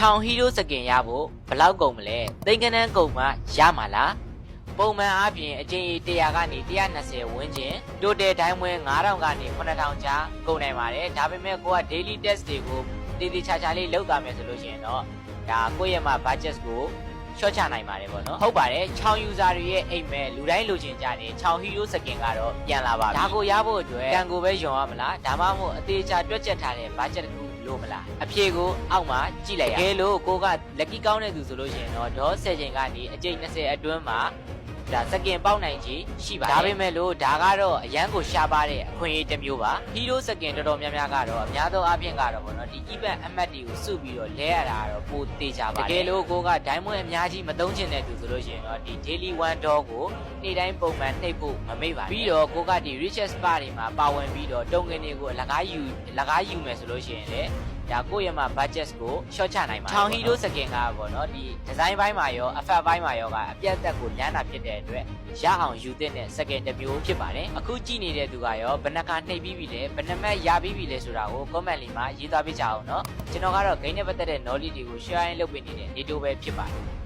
6ဟီးရိုးစကင်ရဖို့ဘယ်လောက်ကုန်မလဲသိန်းကနန်းကုန်မှရမှာလားပုံမှန်အားဖြင့်အကျဉ်း100ကနေ120ဝန်းကျင်တိုတယ်တိုင်းဝဲ9000ကနေ9000ကြားကုန်နိုင်ပါတယ်ဒါပေမဲ့ကိုက daily test တွေကိုတည်တည်ချာချာလေးလုပ်တာမယ်ဆိုလို့ရှိရင်တော့ဒါကိုယ့်ရဲ့မှာ budget ကိုရှော့ချနိုင်ပါတယ်ပေါ့နော်ဟုတ်ပါတယ်6 user တွေရဲ့အိမ်မဲ့လူတိုင်းလိုချင်ကြတယ်6 hero skin ကတော့ပြန်လာပါပြီဒါကိုရဖို့အတွက်ကန်ကိုပဲယွန်ရမလားဒါမှမဟုတ်အသေးချာတွက်ချက်ထားတဲ့ budget တစ်ခုလို့မလားအဖြေကိုအောက်မှာကြည့်လိုက်ရအောင်လို့ကိုက lucky ကောင်းတဲ့သူဆိုလို့ရှိရင်တော့ဒေါ်10ချိန်ကနေအကျိတ်20အတွင်းမှာဒါစကင်ပေါက်နိုင်ချေရှိပါတယ်ဒါပေမဲ့လို့ဒါကတော့အရန်ကိုရှားပါတဲ့အခွင့်အရေးတစ်မျိုးပါဟီးရိုးစကင်တော်တော်များများကတော့အများသောအားဖြင့်ကတော့ဗောနော်ဒီ event အမှတ်တွေကိုစုပြီးတော့လဲရတာကတော့ပိုသေးကြပါတယ်တကယ်လို့ကိုက diamond အများကြီးမသုံးချင်တဲ့သူဆိုလို့ရှိရင်တော့ဒီ daily one door ကိုနေ့တိုင်းပုံမှန်နှိပ်ဖို့မမေ့ပါဘူးပြီးတော့ကိုကဒီ richest spa တွေမှာပါဝင်ပြီးတော့တုံးကင်တွေကိုအလကားယူမယ်ဆိုလို့ရှိရင်လေဒါကိုယ့်ရဲ့မှာ budget ကိုရှော့ချနိုင်ပါတယ်။ချောင်းဟီရိုစကင်ကပေါ့နော်ဒီ design ဘိုင်းမှာရော effect ဘိုင်းမှာရောကအပြတ်အသက်ကိုညံ့တာဖြစ်တဲ့အတွက်ရအောင်ယူတဲ့စကင်တစ်မျိုးဖြစ်ပါတယ်။အခုကြည့်နေတဲ့သူကရောဘယ်နှခါနှိပ်ပြီးပြီလဲဘယ်နှမက်ရပြီးပြီလဲဆိုတာကို comment လေးမှာရေးသားပေးကြအောင်နော်။ကျွန်တော်ကတော့ game နဲ့ပတ်သက်တဲ့ knowledge တွေကို share လုပ်ပေးနေတဲ့နေတိုးပဲဖြစ်ပါတယ်။